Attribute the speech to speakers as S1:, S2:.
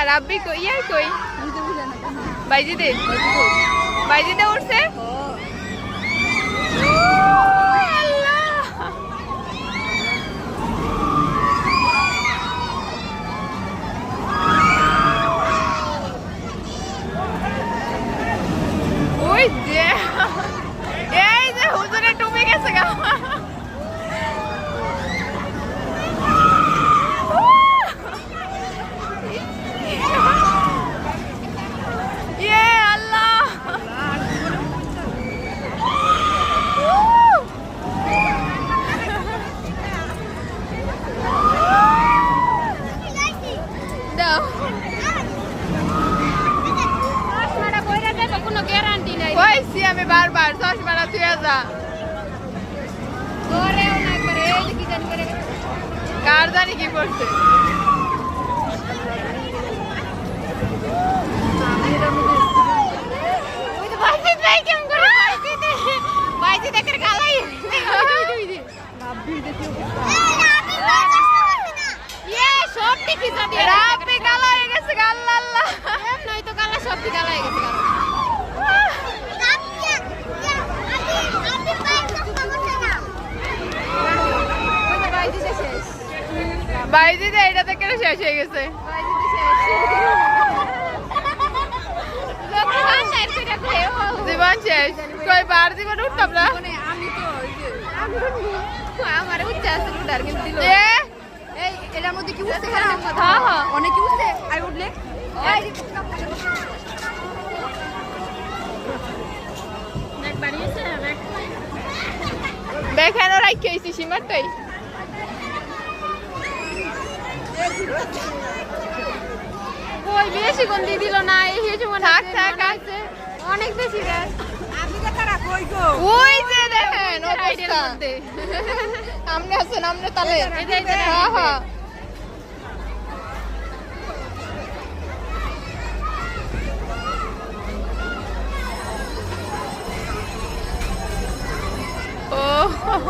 S1: রাব্বি কই ইয়াই কই বাইজিদে বাইজিদে উঠছে ওই যে এই যে হুজুরে টুপি গেছে গা আমি বারবার চশমাটা তুই যা কার জানি কি করছে রাব্বি কালো হয়ে গেছে আল্লাহ আল্লাহ নয়তো কালা সবটি কালো হয়ে গেছে বাইজিদে এটা থেকে শেষ হয়ে গেছে জীবন শেষ কই বার জীবন উঠতাম না আমার উঠতে আসছে উঠার কিন্তু দিল এই এটার মধ্যে কি উঠছে হ্যাঁ হ্যাঁ অনেক কি উঠছে আর উঠলে ব্যাগ বাড়িয়েছে ব্যাগ কেন রাখিয়েছি সীমাটাই ওই বেশি গন্দি দিল না এই সময় থাক থাক আছে অনেক বেশি গাছ আপনি তো খারাপ কই গো ওই যে দেখেন অবস্থা আমনে আছেন আমনে তালে হ্যাঁ হ্যাঁ ও